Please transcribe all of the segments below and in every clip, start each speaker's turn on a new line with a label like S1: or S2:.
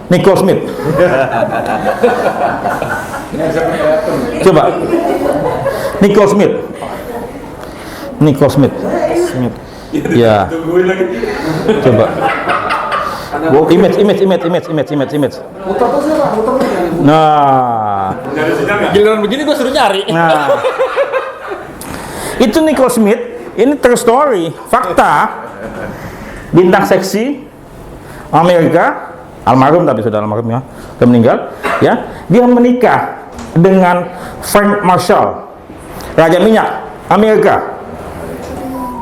S1: Nicole Smith. Coba. Nicole Smith. Nicole Smith. Ya. Coba. Image. Nah.
S2: Giliran begini gue suruh nyari.
S1: Nah. Itu Nicole Smith. Ini true story, fakta. Bintang seksi Amerika, almarhum tapi sudah almarhum ya, sudah meninggal. Ya, dia menikah dengan Frank Marshall, Raja Minyak Amerika.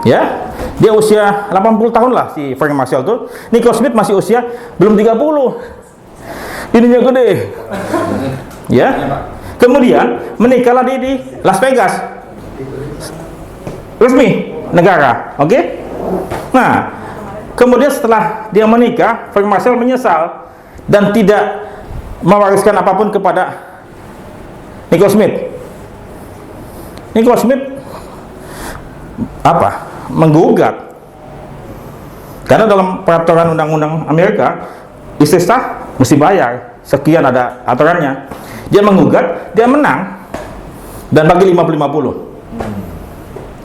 S1: Ya, dia usia 80 tahun lah si Frank Marshall tuh. Nicole Smith masih usia belum 30. Ininya gede. Ya. Kemudian menikahlah di Las Vegas. Resmi negara, oke? Nah, kemudian setelah dia menikah, Frank Marshall menyesal dan tidak mewariskan apapun kepada Nicole Smith. Nicole Smith apa? Menggugat. Karena dalam peraturan undang-undang Amerika, istri sah mesti bayar. Sekian ada aturannya. Dia menggugat, dia menang dan bagi 50-50.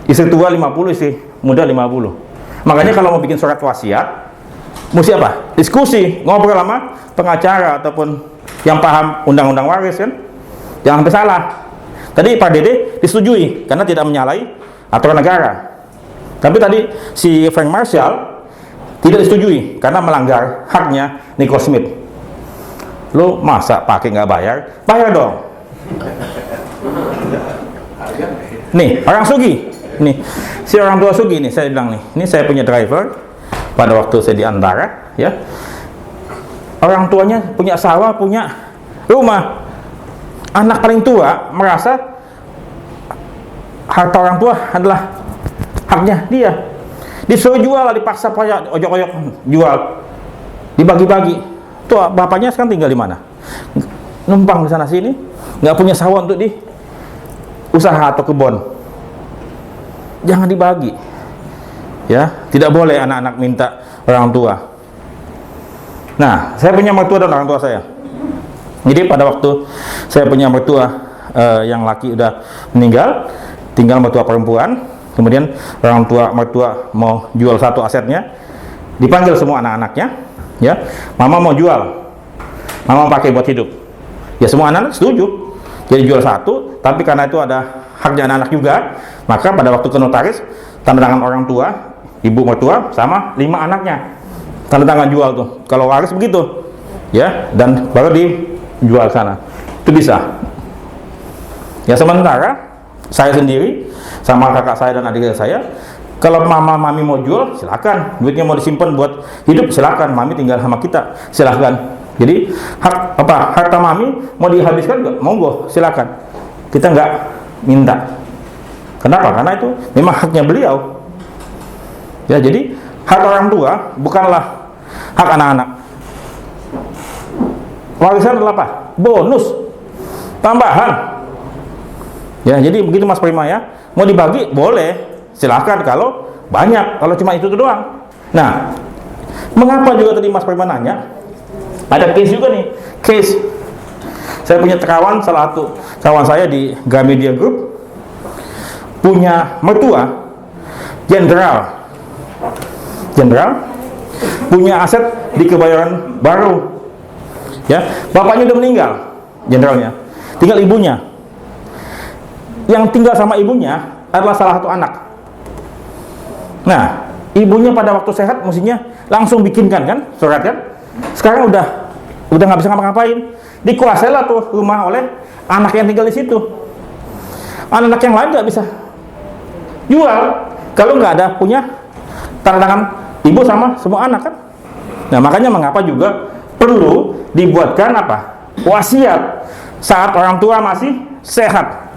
S1: Istri tua 50, istri muda 50. Makanya kalau mau bikin surat wasiat, mesti apa? Diskusi, ngobrol sama pengacara ataupun yang paham undang-undang waris kan. Jangan sampai salah. Tadi Pak Dede disetujui karena tidak menyalahi aturan negara. Tapi tadi si Frank Marshall tidak disetujui karena melanggar haknya Nicole Smith. Lo masa pakai nggak bayar? Bayar dong. Nih, orang sugih. Nih, si orang tua sugih nih, saya bilang nih, ini saya punya driver pada waktu saya di Antara, ya. Orang tuanya punya sawah, punya rumah. Anak paling tua merasa harta orang tua adalah haknya dia. Disuruh jual lah, dipaksa payah, ojok-ojok jual, dibagi-bagi. Tuh bapaknya sekarang tinggal di mana? Numpang di sana sini, nggak punya sawah untuk di usaha atau kebun. Jangan dibagi, ya. Tidak boleh anak-anak minta orang tua. Nah, saya punya mertua dan orang tua saya. Jadi pada waktu saya punya mertua yang laki udah meninggal, tinggal mertua perempuan. Kemudian orang tua mertua mau jual satu asetnya, dipanggil semua anak-anaknya, ya. Mama mau jual, mama pakai buat hidup. Ya semua anak-anak setuju. Jadi jual satu, tapi karena itu ada haknya anak-anak juga, maka pada waktu ke notaris, tanda tangan orang tua, ibu mertua sama 5 anaknya, tanda tangan jual tuh. Kalau waris begitu, ya, dan baru dijual sana. Itu bisa. Ya sementara saya sendiri sama kakak saya dan adik saya, kalau mama mami mau jual, silakan. Duitnya mau disimpan buat hidup, silakan. Mami tinggal sama kita, silakan. Jadi harta mami mau dihabiskan juga, monggo, silakan. Kita nggak minta. Kenapa? Karena itu memang haknya beliau. Ya, jadi hak orang tua bukanlah hak anak-anak. Warisan adalah apa? Bonus, tambahan. Ya, jadi begitu Mas Prima ya. Mau dibagi boleh, silakan kalau banyak. Kalau cuma itu doang. Nah, mengapa juga tadi Mas Prima nanya? Ada case juga nih, case. Saya punya kawan, salah satu kawan saya di Gramedia Group punya mertua jenderal, punya aset di Kebayoran Baru. Ya, bapaknya udah meninggal, jenderalnya. Tinggal ibunya. Yang tinggal sama ibunya adalah salah satu anak. Nah, ibunya pada waktu sehat mestinya langsung bikinkan kan surat kan. Sekarang udah nggak bisa ngapa-ngapain. Dikuasailah tuh rumah oleh anak yang tinggal di situ. Anak-anak yang lain nggak bisa jual kalau nggak ada punya tanda tangan ibu sama semua anak kan. Nah makanya mengapa juga perlu dibuatkan apa? Wasiat saat orang tua masih sehat.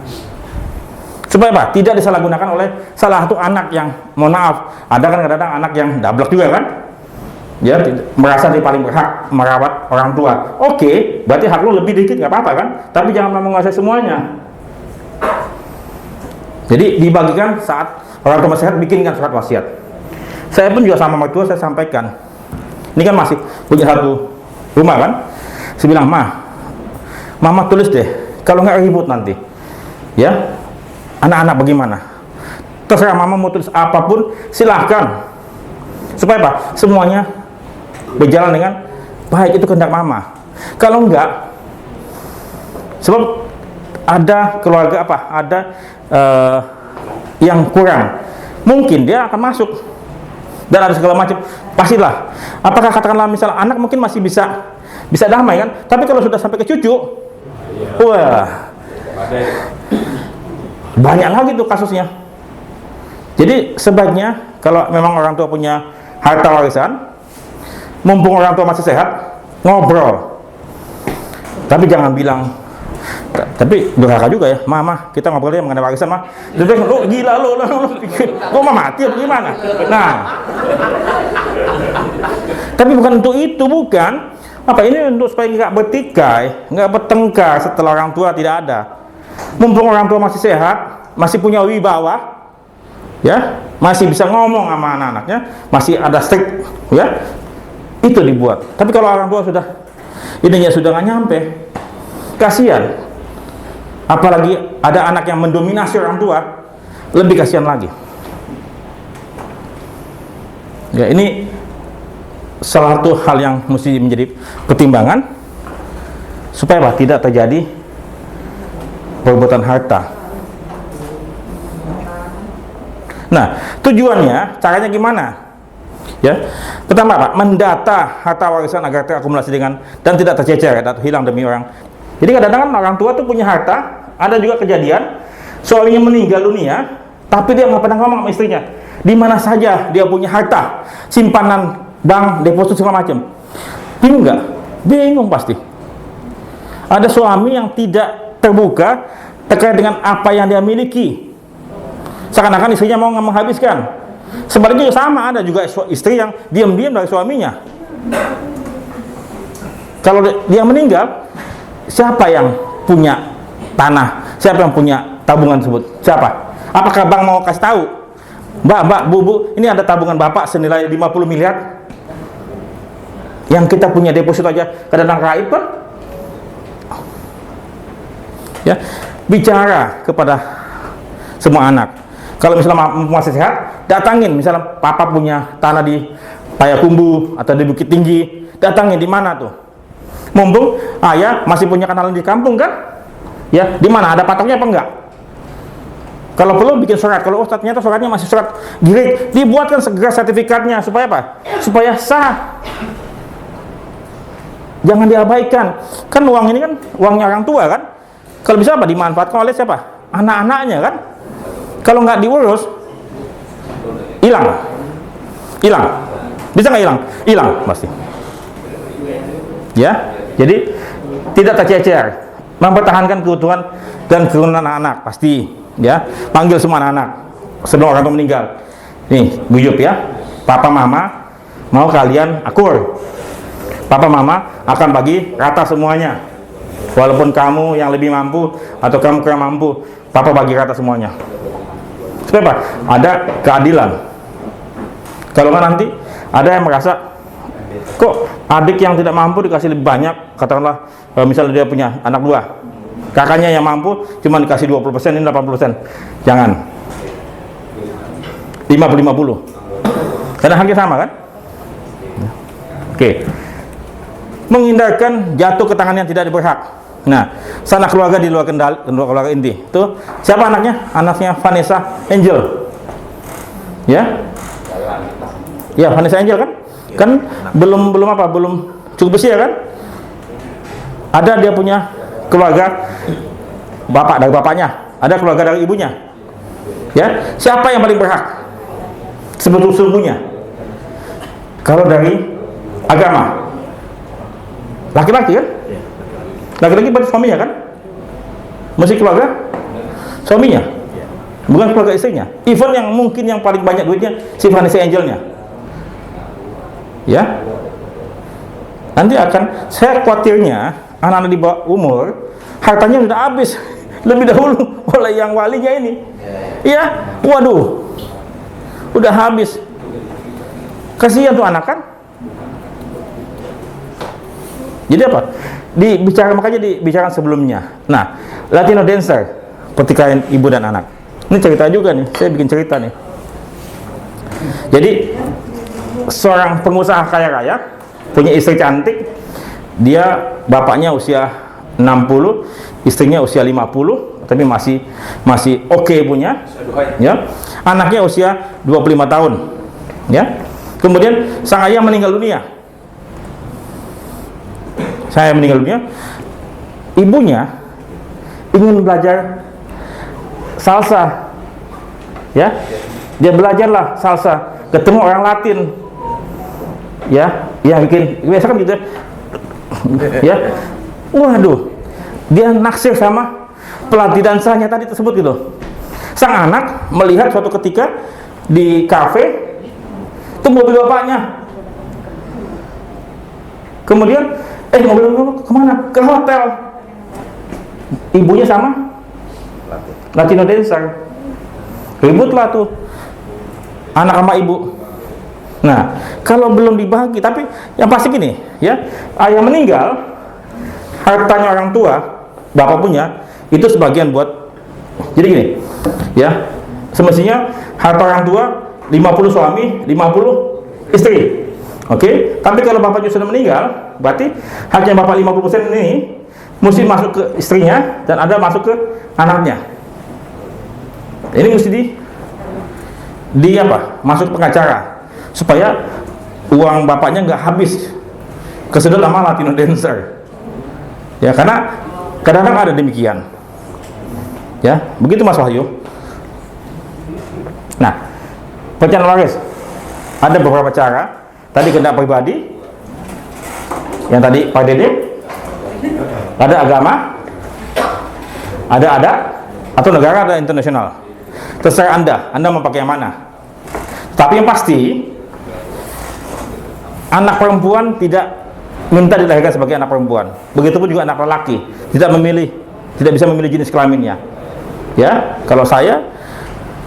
S1: Supaya apa? Tidak disalahgunakan oleh salah satu anak yang, mohon maaf, ada kan kadang-kadang anak yang dablek juga kan? Ya, merasa dia paling berhak merawat orang tua. Oke, berarti hak lu lebih dikit nggak apa-apa kan? Tapi jangan menguasai semuanya. Jadi dibagikan saat orang tua sehat, bikinkan surat wasiat. Saya pun juga sama mertua saya sampaikan. Ini kan masih punya satu rumah kan? Saya bilang, Mama tulis deh, kalau nggak ribut nanti, ya, anak-anak bagaimana? Terserah Mama mau tulis apapun, silahkan. Supaya apa? Semuanya berjalan dengan baik, itu kehendak Mama. Kalau enggak, sebab ada keluarga ada yang kurang, mungkin dia akan masuk dan ada segala macam. Pastilah. Apakah katakanlah misalnya anak mungkin masih bisa damai kan? Tapi kalau sudah sampai ke cucu, wah, banyak lagi tuh kasusnya. Jadi sebaiknya kalau memang orang tua punya harta warisan, mumpung orang tua masih sehat, ngobrol. Tapi jangan bilang, tapi durhaka juga ya, Mama, kita ngobrolnya mengenai warisan, Ma. Lu gila lu pikir gua mati apa gimana? Nah, tapi bukan untuk itu, bukan. Apa ini untuk supaya nggak bertikai, nggak bertengkar setelah orang tua tidak ada. Mumpung orang tua masih sehat, masih punya wibawa, ya, masih bisa ngomong sama anak-anaknya, masih ada strict, ya, itu dibuat. Tapi kalau orang tua sudah ininya sudah nggak nyampe, kasihan. Apalagi ada anak yang mendominasi orang tua, lebih kasihan lagi. Ya, ini salah satu hal yang mesti menjadi pertimbangan supaya apa? Tidak terjadi perebutan harta. Nah, tujuannya, caranya gimana? Ya, pertama Pak, mendata harta warisan agar terakumulasi dengan dan tidak tercecer atau hilang demi orang. Jadi kadang-kadang orang tua tuh punya harta, ada juga kejadian suaminya meninggal dunia, tapi dia nggak pernah ngomong sama istrinya. Di mana saja dia punya harta, simpanan bank, deposito segala macam. Bingung nggak? Bingung pasti. Ada suami yang tidak terbuka terkait dengan apa yang dia miliki. Seakan-akan istrinya mau menghabiskan. Sebaliknya juga sama, ada juga istri yang diam-diam dari suaminya. Kalau dia meninggal, siapa yang punya tanah? Siapa yang punya tabungan tersebut? Siapa? Apakah bank mau kasih tahu? Mbak, Bu, ini ada tabungan Bapak senilai 50 miliar. Yang kita punya deposito aja kadang-kadang raib kan? Ya, bicara kepada semua anak. Kalau misalnya masih sehat, datangin. Misalnya Papa punya tanah di Payakumbuh atau di Bukit Tinggi, datangin di mana tuh? Mumpung ayah masih punya kenalan di kampung kan? Ya, di mana? Ada patoknya apa enggak? Kalau perlu bikin surat. Kalau ternyata suratnya masih surat girik, dibuatkan segera sertifikatnya supaya apa? Supaya sah. Jangan diabaikan. Kan uang ini kan uangnya orang tua kan? Kalau bisa apa? Dimanfaatkan oleh siapa? Anak-anaknya kan? Kalau nggak diurus, hilang. Bisa nggak hilang? Hilang pasti. Ya, jadi tidak tercecer, mempertahankan keutuhan dan kerukunan anak-anak pasti. Ya, panggil semua anak-anak sebelum orang tua meninggal. Nih, buyut ya, Papa Mama mau kalian akur. Papa Mama akan bagi rata semuanya. Walaupun kamu yang lebih mampu atau kamu kurang mampu, Papa bagi rata semuanya. Supaya apa? Ada keadilan. Kalau nggak nanti ada yang merasa kok adik yang tidak mampu dikasih lebih banyak, katakanlah misalnya dia punya anak dua, kakaknya yang mampu cuma dikasih 20%, ini 80%. Jangan 50-50 karena haknya sama kan? Oke. Menghindarkan jatuh ke tangan yang tidak berhak. Nah, sanak keluarga di luar kendali, keluarga inti. Tuh, siapa anaknya? Anaknya Vanessa Angel. Ya? Ya, Vanessa Angel kan? Kan belum cukup usia kan? Ada dia punya keluarga bapak dari bapaknya, ada keluarga dari ibunya. Ya, siapa yang paling berhak? Sebetulnya kalau dari agama laki-laki kan? Laki-laki berarti suaminya kan? Mesti keluarga suaminya, bukan keluarga istrinya. Even yang mungkin yang paling banyak duitnya si Vanessa Angelnya. Ya, nanti akan, saya khawatirnya anak-anak di bawah umur hartanya sudah habis lebih dahulu oleh yang walinya ini. Iya, waduh, udah habis. Kasihan tuh anak kan? Jadi apa? Makanya dibicarakan sebelumnya. Nah, Latino dancer, pertikaian ibu dan anak. Ini cerita juga nih, saya bikin cerita nih. Jadi seorang pengusaha kaya raya punya istri cantik, dia bapaknya usia 60, istrinya usia 50, tapi masih oke punya, ya. Anaknya usia 25 tahun, ya. Kemudian sang ayah meninggal dunia. Ibunya ingin belajar salsa, ya. Dia belajarlah salsa, ketemu orang Latin, ya, yang bikin biasa kan gitu, ya. Waduh, dia naksir sama pelatih dansanya tadi tersebut gitu. Sang anak melihat suatu ketika di kafe itu mobil bapaknya. Kemudian mobil kemana? Ke hotel. Ibunya sama Latino dancer. Ributlah tuh anak sama ibu. Nah, kalau belum dibagi, tapi yang pasti gini, ya, ayah meninggal, hartanya orang tua, bapak punya, itu sebagian buat. Jadi gini, ya, semestinya harta orang tua 50 suami, 50 istri. Oke, tapi kalau bapaknya sudah meninggal, berarti haknya bapak 50% ini mesti masuk ke istrinya dan ada masuk ke anaknya. Ini mesti di apa? Masuk pengacara supaya uang bapaknya nggak habis kesedot sama Latino dancer. Ya, karena kadang-kadang ada demikian. Ya, begitu Mas Wahyu. Nah, pecahan waris ada beberapa cara. Tadi kendak pribadi, yang tadi Pak Dede, ada agama, ada adat, atau negara, ada internasional. Terserah Anda mau pakai yang mana. Tapi yang pasti, anak perempuan tidak minta dilahirkan sebagai anak perempuan. Begitupun juga anak lelaki, tidak bisa memilih jenis kelaminnya. Ya, kalau saya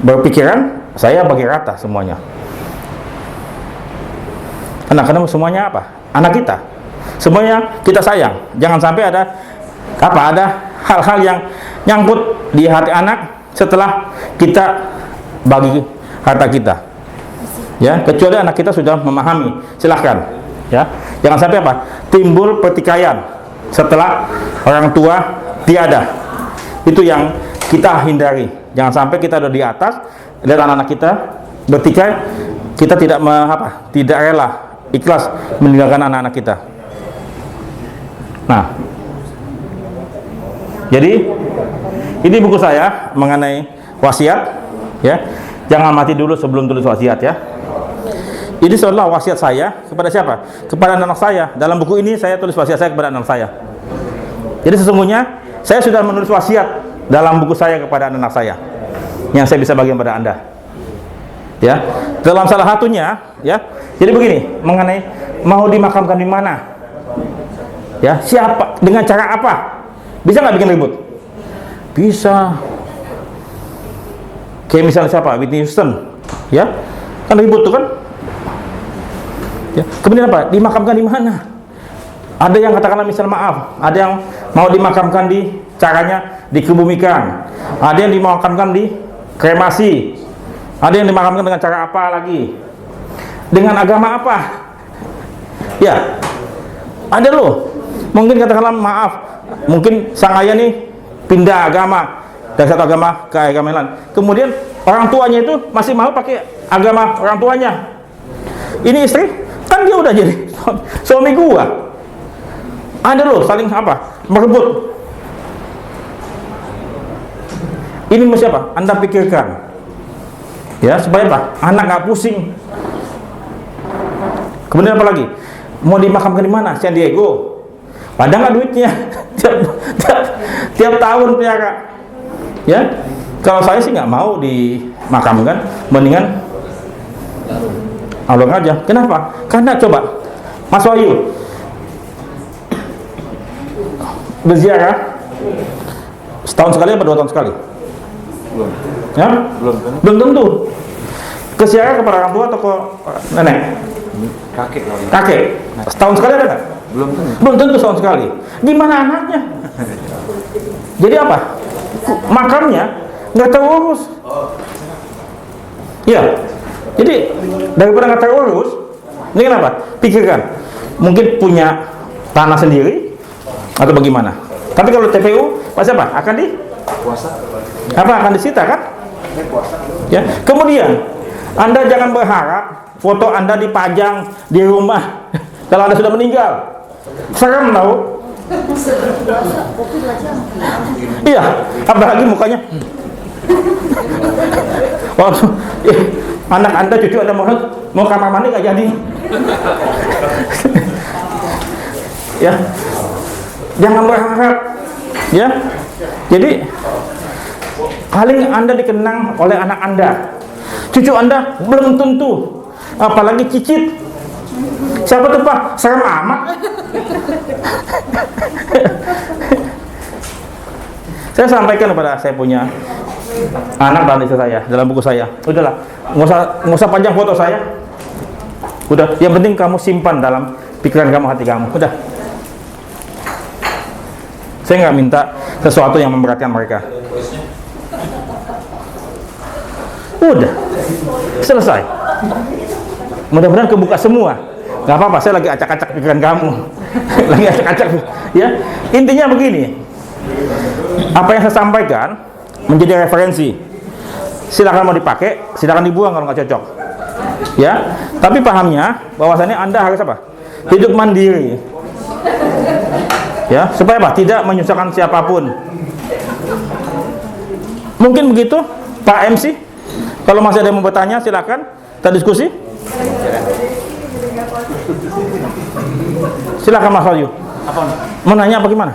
S1: berpikiran, saya bagi rata semuanya. Anak-anak semuanya apa? Anak kita. Semuanya kita sayang. Jangan sampai ada hal-hal yang nyangkut di hati anak setelah kita bagi harta kita. Ya, kecuali anak kita sudah memahami, silahkan. Ya, jangan sampai apa? Timbul pertikaian setelah orang tua tiada. Itu yang kita hindari. Jangan sampai kita ada di atas dan anak-anak kita bertikai, kita tidak rela ikhlas meninggalkan anak-anak kita. Nah, jadi ini buku saya mengenai wasiat, ya. Jangan mati dulu sebelum tulis wasiat, ya. Ini seolah wasiat saya kepada siapa? Kepada anak saya. Dalam buku ini saya tulis wasiat saya kepada anak saya. Jadi sesungguhnya saya sudah menulis wasiat dalam buku saya kepada anak saya, yang saya bisa bagikan pada Anda. Ya, dalam salah satunya, ya. Jadi begini, mengenai mau dimakamkan di mana, ya, siapa, dengan cara apa, bisa nggak bikin ribut? Bisa. Kayak misalnya siapa, Whitney Houston, ya, kan ribut tuh kan? Ya. Kemudian apa? Dimakamkan di mana? Ada yang katakanlah misal maaf, ada yang mau dimakamkan di caranya dikebumikan, ada yang dimakamkan di kremasi. Ada yang dimakamkan dengan cara apa lagi? Dengan agama apa? Ya, ada loh. Mungkin katakanlah maaf, mungkin sang ayah nih pindah agama dari satu agama ke agama lain. Kemudian orang tuanya itu masih mau pakai agama orang tuanya. Ini istri, kan dia udah jadi suami gua. Ada loh saling merebut. Ini mesti apa? Anda pikirkan. Ya, supaya apa? Anak nggak pusing. Kemudian apa lagi? Mau dimakamkan di mana? San Diego. Padahal nggak duitnya. tiap tahun pelihara. Ya, kalau saya sih nggak mau dimakamkan, mendingan alung aja. Kenapa? Karena coba, Mas Wahyu berziarah setahun sekali apa 2 tahun sekali?
S2: Belum.
S1: Ya? Belum tentu. Ke ziarah kepada orang tua atau ke nenek?
S2: Kakek.
S1: Kakek. Setahun sekali ada nggak? Belum tentu sama sekali. Gimana anaknya? Jadi apa? Makamnya nggak terurus. Iya. Jadi daripada nggak terurus, ini kenapa? Pikirkan, mungkin punya tanah sendiri atau bagaimana? Tapi kalau TPU, pasti apa? Akan akan disita kan? Ya. Kemudian Anda jangan berharap foto Anda dipajang di rumah kalau Anda sudah meninggal. Serem tahu? Iya, apalagi mukanya. Waktu anak Anda, cucu Anda mau kamar mandi nggak jadi. Ya, jangan berharap. Ya, jadi paling Anda dikenang oleh anak Anda, cucu Anda belum tentu, apalagi cicit. Siapa tuh Pak? Serem amat. Saya sampaikan kepada saya punya anak dan istri saya dalam buku saya, udahlah, nggak usah panjang foto saya. Udah, yang penting kamu simpan dalam pikiran kamu, hati kamu. Udah. Saya nggak minta sesuatu yang memberatkan mereka. Udah, selesai. Mudah-mudahan kebuka semua. Nggak apa-apa, saya lagi acak-acak pikiran kamu. Lagi acak-acak. Ya, intinya begini. Apa yang saya sampaikan menjadi referensi. Silakan mau dipakai, silakan dibuang kalau nggak cocok. Ya, tapi pahamnya bahwasannya Anda harus apa? Hidup mandiri. Ya, supaya apa? Tidak menyusahkan siapapun. Mungkin begitu, Pak MC. Kalau masih ada yang mau bertanya, silakan kita diskusi. Silakan Mas Wahyu.
S2: Apa?
S1: Mau nanya apa gimana?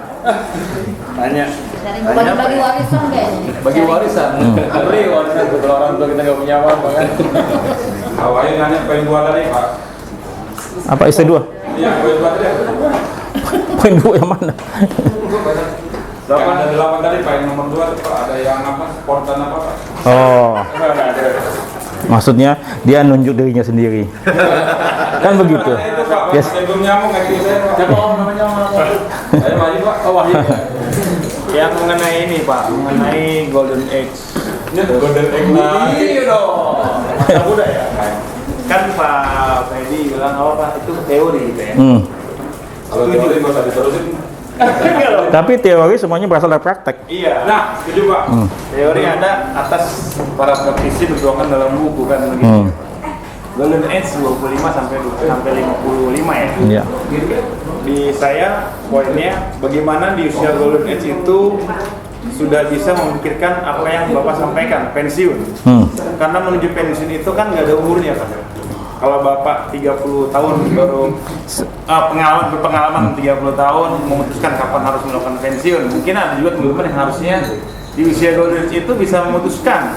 S2: Tanya.
S3: Bagi warisan kayaknya.
S2: Bagi warisan. Beri warisan kalau orang tua kita nggak punya apa kan?
S4: Awalnya nanya poin 2 tadi Pak.
S1: Apa istri dua?
S4: Iya, poin 2 tadi.
S1: Poin dua yang mana?
S4: Yang ada 8 tadi Pak, yang nomor 2 tuh Pak, ada yang apa? Spontan apa Pak?
S1: Oh, maksudnya dia nunjuk dirinya sendiri. Kan begitu.
S4: Itu Pak,
S1: Yes.
S4: saya belum nyamuk nggak gitu saya Pak.
S2: Siapa om namanya om?
S4: Saya Wahyu Pak.
S2: Oh Wahyu. Yang mengenai ini Pak, mengenai Golden Age.
S4: Ini Golden Egg lah.
S2: Iya dong. Masa muda ya. Kan Pak Fedi bilang apa Pak itu teori gitu ya.
S4: Kalau teori nggak usah diterusin.
S2: Iya loh.
S1: Tapi teori semuanya berasal dari praktek.
S2: Iya.
S4: Nah, setuju Pak.
S2: Teori ada atas para praktisi dituangkan dalam buku kan begitu. Golden Age 25 sampai 55 ya.
S1: Iya.
S2: Di saya poinnya bagaimana di usia Golden Age itu sudah bisa memikirkan apa yang Bapak sampaikan, pensiun. Karena menuju pensiun itu kan nggak ada umurnya Pak. Kalau Bapak 30 tahun baru berpengalaman 30 tahun memutuskan kapan harus melakukan pensiun. Mungkin ada juga teman-teman yang harusnya di usia Golden Age itu bisa memutuskan.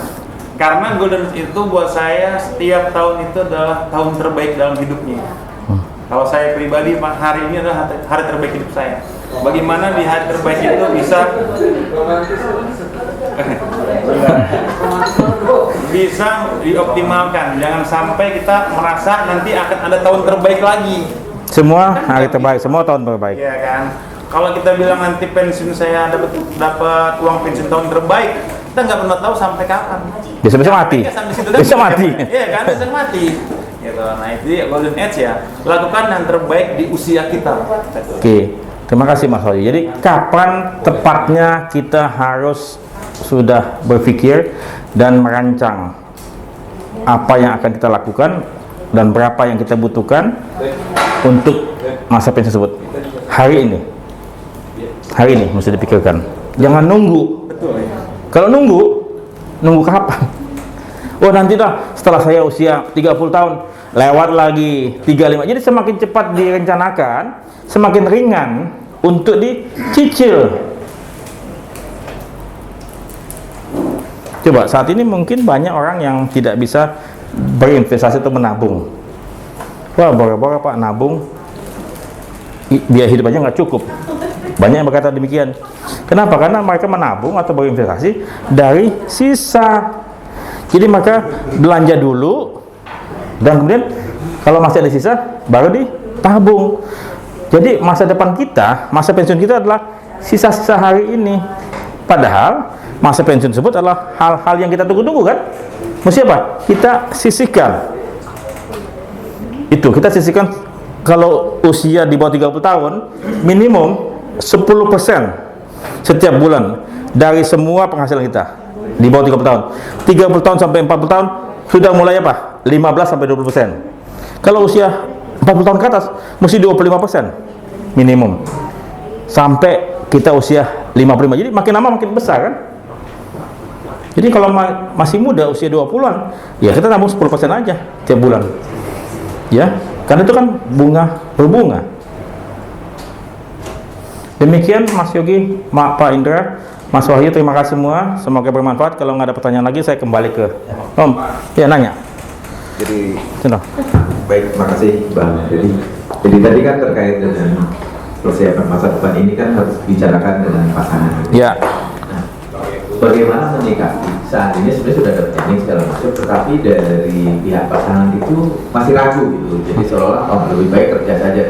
S2: Karena Golden Age itu buat saya setiap tahun itu adalah tahun terbaik dalam hidupnya. Kalau saya pribadi hari ini adalah hari terbaik hidup saya. Bagaimana di hari terbaik itu bisa dioptimalkan. Jangan sampai kita merasa nanti akan ada tahun terbaik lagi.
S1: Semua hari terbaik, semua tahun terbaik.
S2: Iya kan? Kalau kita bilang nanti pensiun saya dapat uang pensiun tahun terbaik, kita nggak pernah tahu sampai kapan.
S1: Bisa mati. Bisa mati.
S2: Iya kan, bisa mati. Gitu. Nah itu dia Golden Age ya. Lakukan yang terbaik di usia kita.
S1: Oke, terima kasih Mas Wahyu. Jadi kapan tepatnya kita harus sudah berpikir dan merancang apa yang akan kita lakukan dan berapa yang kita butuhkan untuk masa pensiun tersebut. Hari ini mesti dipikirkan. Jangan nunggu.
S2: Betul ya.
S1: Kalau nunggu kapan? Oh nanti dah setelah saya usia 30 tahun lewat lagi 35. Jadi semakin cepat direncanakan, semakin ringan untuk dicicil. Coba saat ini mungkin banyak orang yang tidak bisa berinvestasi atau menabung. Wah, boro-boro Pak nabung, biaya hidup aja nggak cukup. Banyak yang berkata demikian. Kenapa? Karena mereka menabung atau berinvestasi dari sisa. Jadi maka belanja dulu dan kemudian kalau masih ada sisa baru ditabung. Jadi masa depan kita, masa pensiun kita adalah sisa-sisa hari ini. Padahal masa pensiun tersebut adalah hal-hal yang kita tunggu-tunggu kan? Mesti apa? Kita sisihkan. Itu kita sisihkan. Kalau usia di bawah 30 tahun, minimum 10% setiap bulan dari semua penghasilan kita di bawah 30 tahun. 30 tahun sampai 40 tahun sudah mulai apa? 15 sampai 20%. Kalau usia 40 tahun ke atas mesti 25% minimum. Sampai kita usia 55. Jadi makin lama makin besar kan? Jadi kalau masih muda usia 20-an, ya kita tabung 10% aja tiap bulan. Ya, karena itu kan bunga berbunga. Demikian Mas Yogi, Pak Indra, Mas Wahyu, terima kasih semua. Semoga bermanfaat. Kalau nggak ada pertanyaan lagi, saya kembali ke Om. Ya, nanya.
S5: Jadi,
S1: Cino.
S5: baik, terima kasih Bang. Jadi tadi kan terkait dengan persiapan masa depan ini kan harus dibicarakan dengan pasangan.
S1: Ya.
S5: Nah, bagaimana menyikapi saat ini sebenarnya sudah ada planning segala macam, tetapi dari pihak pasangan itu masih ragu gitu. Jadi seolah-olah lebih baik kerja saja.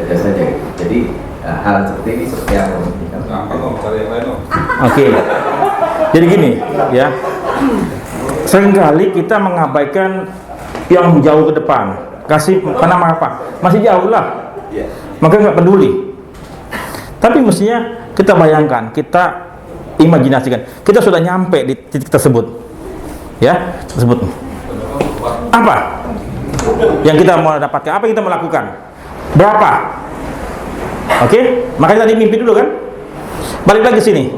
S5: Jadi hal seperti ini seperti apa?
S1: Oke. Jadi gini, ya. Seringkali kita mengabaikan yang jauh ke depan. Karena apa? Masih jauh lah. Maka nggak peduli. Tapi mestinya kita bayangkan, kita imajinasikan, kita sudah nyampe di titik tersebut, ya, tersebut. Apa yang kita mau dapatkan? Apa yang kita melakukan? Berapa? Oke, makanya tadi mimpi dulu kan. Balik lagi sini.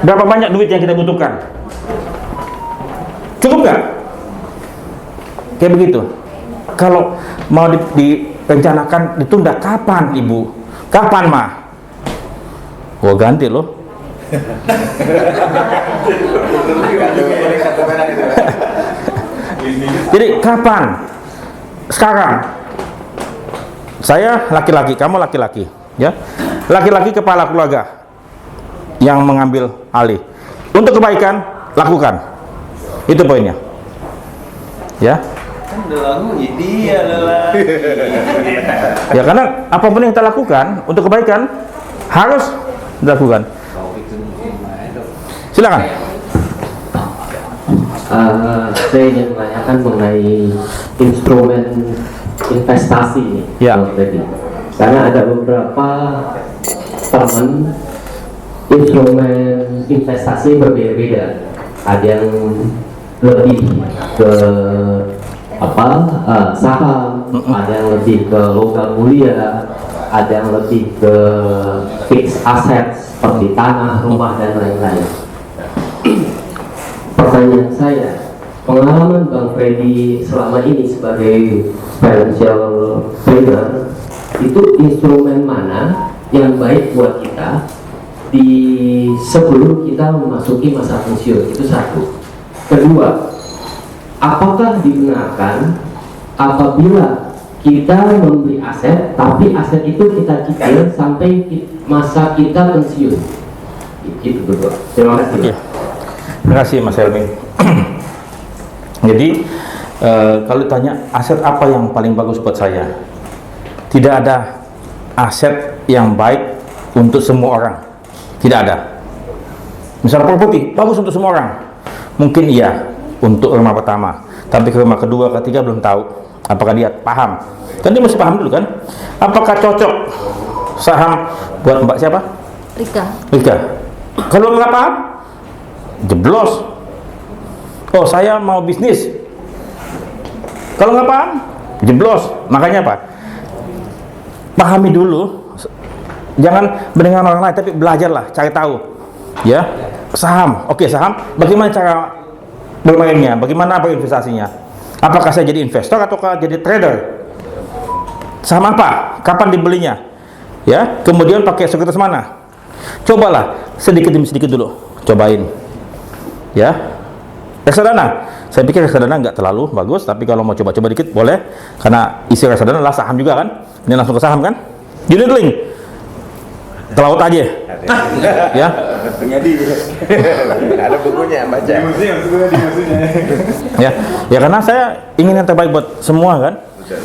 S1: Berapa banyak duit yang kita butuhkan? Cukup nggak? Kayak begitu. Kalau mau direncanakan ditunda, kapan Ibu? Kapan Ma? Gua ganti loh. Jadi kapan? Sekarang. Saya laki-laki, kamu laki-laki, ya. Laki-laki kepala keluarga yang mengambil alih. Untuk kebaikan, lakukan. Itu poinnya. Ya. Ya, karena apapun yang kita lakukan untuk kebaikan harus dilakukan. Silakan.
S6: Saya ingin menanyakan mengenai instrumen investasi nih,
S1: Ya.
S6: tadi. Karena ada beberapa teman instrumen investasi berbeda-beda. Ada yang lebih ke saham, ada yang lebih ke logam mulia, ada yang lebih ke fixed asset seperti tanah, rumah dan lain-lain. Pertanyaan saya, pengalaman Bang Freddy selama ini sebagai financial planner, itu instrumen mana yang baik buat kita sebelum kita memasuki masa pensiun? Itu satu. Kedua, apakah dibenarkan apabila kita membeli aset, tapi aset itu kita cicil sampai masa kita pensiun? Itu berdua. Terima kasih.
S1: Oke. Terima kasih Mas Helmi. Jadi kalau ditanya aset apa yang paling bagus buat saya, tidak ada aset yang baik untuk semua orang. Tidak ada. Misalnya properti bagus untuk semua orang, mungkin iya untuk rumah pertama, tapi ke rumah kedua, ketiga belum tahu apakah dia paham. Kan dia mesti paham dulu kan, apakah cocok saham buat Mbak siapa? Rika. Kalau nggak paham, jeblos. Oh, saya mau bisnis. Kalau nggak paham, jeblos. Makanya apa? Pahami dulu. Jangan mendengar orang lain, tapi belajarlah, cari tahu. Ya, saham. Oke, saham. Bagaimana cara bermainnya? Bagaimana berinvestasinya? Apakah saya jadi investor ataukah jadi trader? Saham apa? Kapan dibelinya? Ya, kemudian pakai sekuritas mana? Cobalah sedikit demi sedikit dulu. Cobain. Ya. Reksadana. Saya pikir reksadana nggak terlalu bagus, tapi kalau mau coba-coba dikit boleh. Karena isi reksadana adalah saham juga kan? Ini langsung ke saham kan? Unit link. Telaut aja. Ya.
S5: Ada bukunya baca.
S1: Ya, karena saya ingin yang terbaik buat semua kan.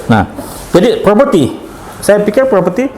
S1: Nah, jadi properti Saya pikir properti